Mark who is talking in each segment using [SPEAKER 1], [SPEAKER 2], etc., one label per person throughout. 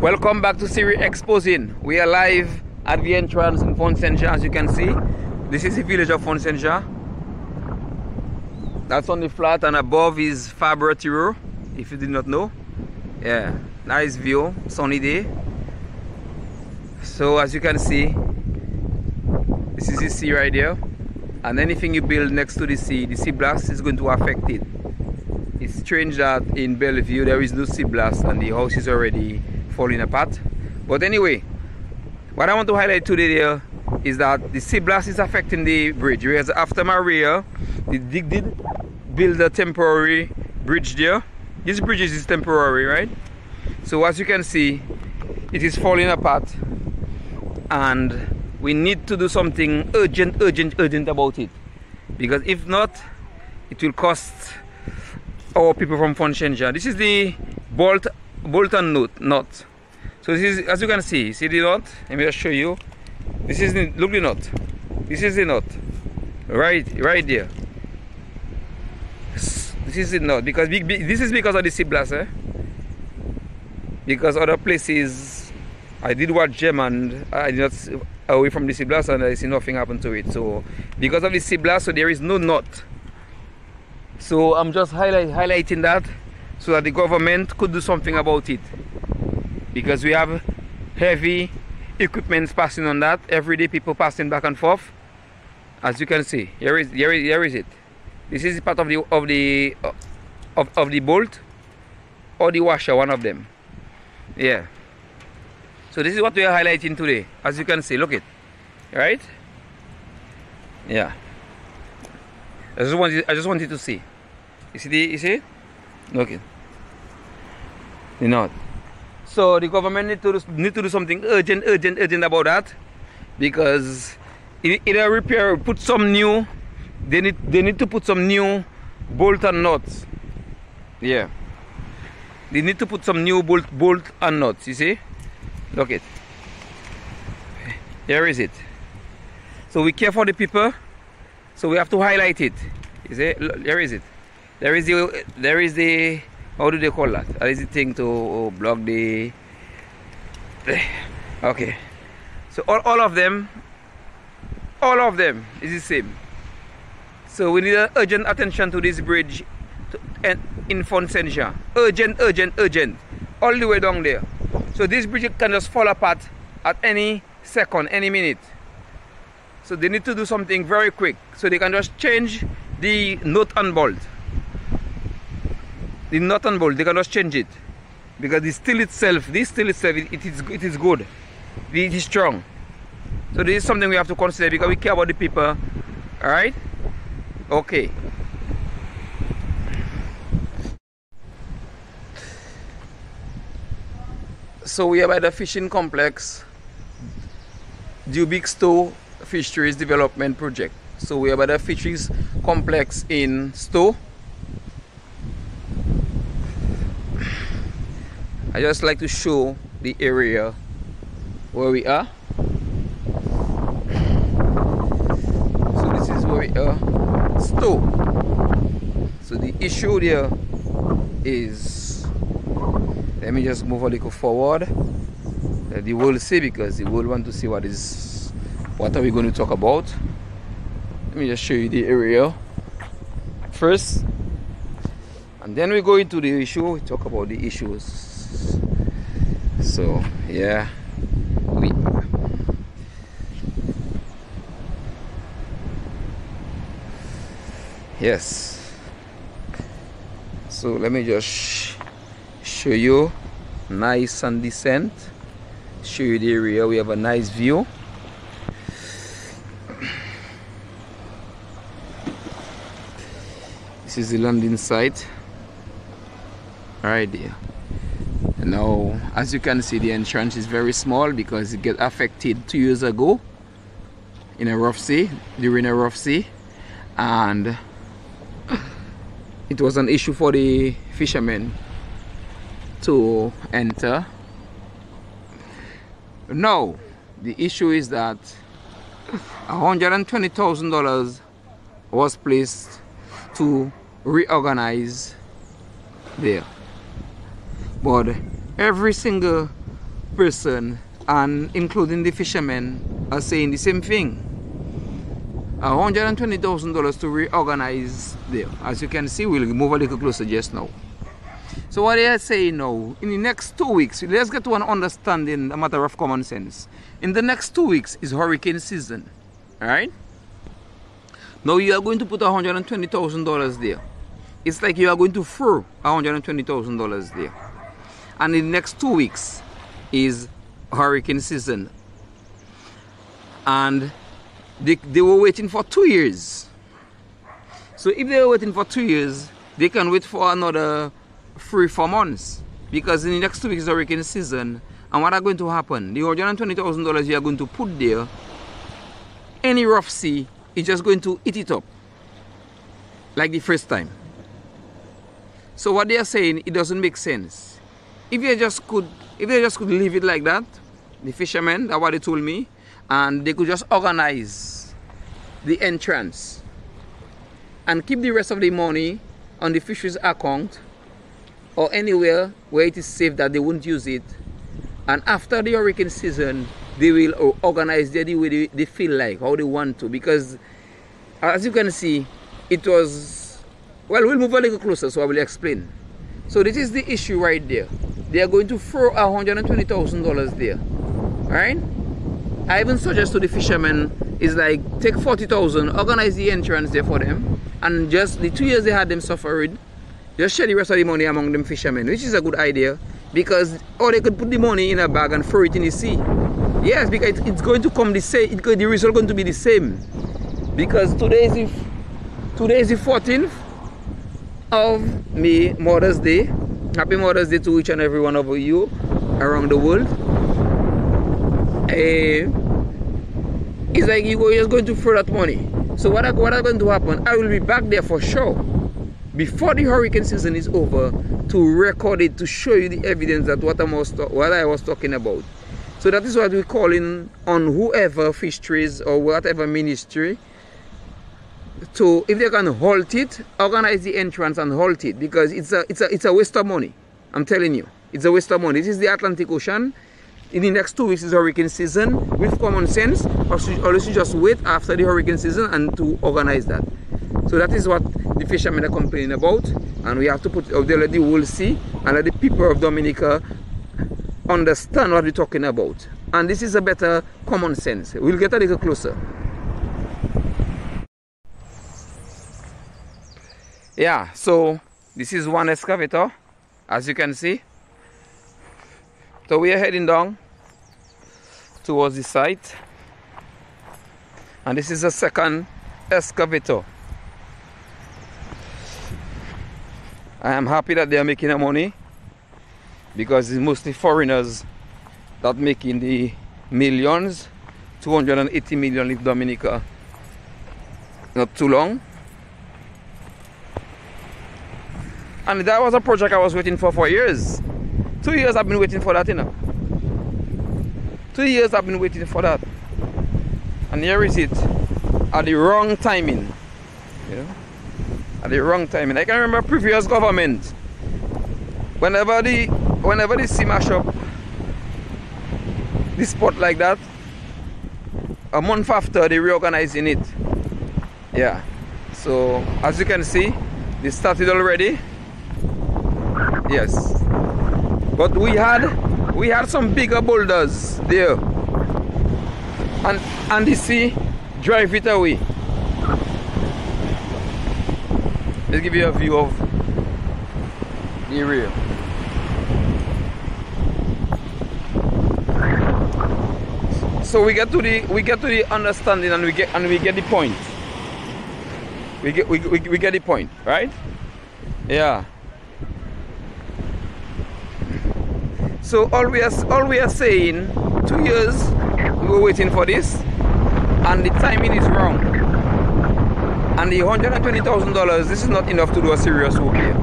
[SPEAKER 1] Welcome back to Siri Exposing. We are live at the entrance in Fonsenja, as you can see. This is the village of Fonsenja. That's on the flat, and above is Fabre Tireur, if you did not know. Yeah, nice view, sunny day. So as you can see, this is the sea right there. And anything you build next to the sea blast is going to affect it. It's strange that in Bellevue there is no sea blast and the house is already falling apart. But anyway, what I want to highlight today there is that the sea blast is affecting the bridge. Whereas after Maria, they did build a temporary bridge there. This bridge is temporary, right? So as you can see, it is falling apart, and we need to do something urgent about it, because if not, it will cost our people from Fonsenja. This is the bolt and nut. So this is, as you can see the nut. Let me just show you. This is the, look, the nut. This is the nut, right there. This is the nut, because this is because of the sea blast, because other places I did watch them and I did not away from the sea blast and I see nothing happen to it. So because of the sea blast, so there is no nut. So I'm just highlighting that so that the government could do something about it, because we have heavy equipment passing on that every day, people passing back and forth. As you can see, here is it. This is part of the bolt or the washer, one of them. Yeah. So this is what we are highlighting today. As you can see, look it, right? Yeah. I just wanted to see. You see? Look it. The knot. So the government need to do something urgent about that, because in a repair, put some new. They need to put some new bolt and nuts. Yeah. They need to put some new bolt and nuts. You see? Look it. Here is it. So we care for the people, so we have to highlight it. You see? Here is it. There is the how do they call that? That is the thing to block the. Okay. So all of them is the same. So we need urgent attention to this bridge in Fonsenja. Urgent. All the way down there. So this bridge can just fall apart at any second, any minute. So they need to do something very quick. So they can just change the nut and bolt. The nut and bolt, they can just change it. Because the steel itself, it is good. It is strong. So this is something we have to consider, because we care about the people. Alright? Okay. So we are by the fishing complex, Big Stowe Fisheries Development Project. So we are by the fisheries complex in Stowe. I just like to show the area where we are. So this is where we are, Stowe. So the issue there is, let me just move a little forward. The world see, because the world want to see what are we going to talk about. Let me just show you the area first, and then we go into the issue. We talk about the issues. So yeah, yes. So let me just show you nice sun descent, show you the area. We have a nice view. This is the landing site right there. Now as you can see, the entrance is very small because it got affected 2 years ago in a rough sea, during a rough sea, and it was an issue for the fishermen to enter. Now the issue is that $120,000 was placed to reorganize there, but every single person, and including the fishermen, are saying the same thing. $120,000 to reorganize there. As you can see, we'll move a little closer just now. So what they are saying now, in the next 2 weeks, let's get to an understanding, a matter of common sense. In the next 2 weeks is hurricane season, all right? Now you are going to put $120,000 there. It's like you are going to throw $120,000 there. And in the next 2 weeks is hurricane season. And they were waiting for 2 years. So if they were waiting for 2 years, they can wait for another 3-4 months. Because in the next 2 weeks is hurricane season. And what are going to happen? The $120,000 you are going to put there, any rough sea is just going to eat it up. Like the first time. So what they are saying, it doesn't make sense. If they just could leave it like that, the fishermen, that's what they told me, and they could just organize the entrance and keep the rest of the money on the fisheries account or anywhere where it is safe that they won't use it. And after the hurricane season, they will organize the way they feel like, how they want to. Because as you can see, it was, well, we'll move a little closer so I will explain. So this is the issue right there. They are going to throw $120,000 there. Alright? I even suggest to the fishermen is like take $40,000, organize the entrance there for them, and just the 2 years they had them suffering, just share the rest of the money among them fishermen, which is a good idea, because or they could put the money in a bag and throw it in the sea. Yes, because it's going to come the same. The result going to be the same. Because today is the 14th of May, Mother's Day. Happy Mother's Day to each and every one of you around the world. It's like you're just going to throw that money. So what is going to happen? I will be back there for sure before the hurricane season is over to record it, to show you the evidence that what I was talking about. So that is what we're calling on whoever fisheries or whatever ministry to, if they can halt it, organize the entrance and halt it, because it's a waste of money. I'm telling you, it's a waste of money. This is the Atlantic Ocean. In the next 2 weeks is hurricane season. With common sense, or you just wait after the hurricane season and to organize that. So that is what the fishermen are complaining about, and we have to put it out there, let the world see, and let the people of Dominica understand what we're talking about. And this is a better common sense. We'll get a little closer. Yeah, so this is one excavator, as you can see. So we are heading down towards the site, and this is a second excavator. I am happy that they are making money, because it's mostly foreigners that making the millions. 280 million in Dominica, not too long. And that was a project I was waiting for years. 2 years I've been waiting for that, you know. 2 years I've been waiting for that. And here is it, at the wrong timing, you know, at the wrong timing. I can remember previous government, whenever they see mash up this spot like that, a month after they reorganizing it. Yeah. So as you can see, they started already. Yes. But we had some bigger boulders there. And the sea drive it away. Let's give you a view of the area. So we get to the understanding, and we get the point. We get the point, right? Yeah. So all we are saying, 2 years we were waiting for this, and the timing is wrong. And the $120,000, this is not enough to do a serious work here.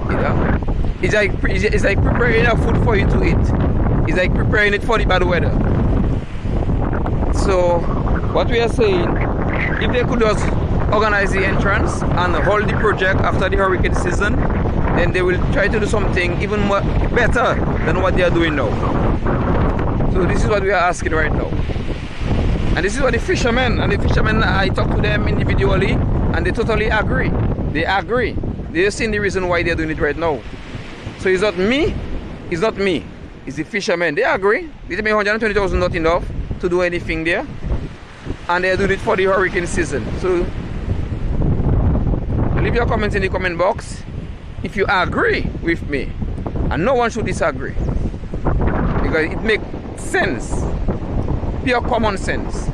[SPEAKER 1] You know? It's like preparing a food for you to eat. It's like preparing it for the bad weather. So what we are saying, if they could just organize the entrance and hold the project after the hurricane season, then they will try to do something even more better than what they are doing now. So this is what we are asking right now. And this is what the fishermen, I talk to them individually, and they totally agree. They agree. They're seeing the reason why they're doing it right now. So it's not me, it's the fishermen. They agree. They tell me 120,000 not enough to do anything there. And they're doing it for the hurricane season. So leave your comments in the comment box if you agree with me. And no one should disagree. Because it makes sense. Pure common sense.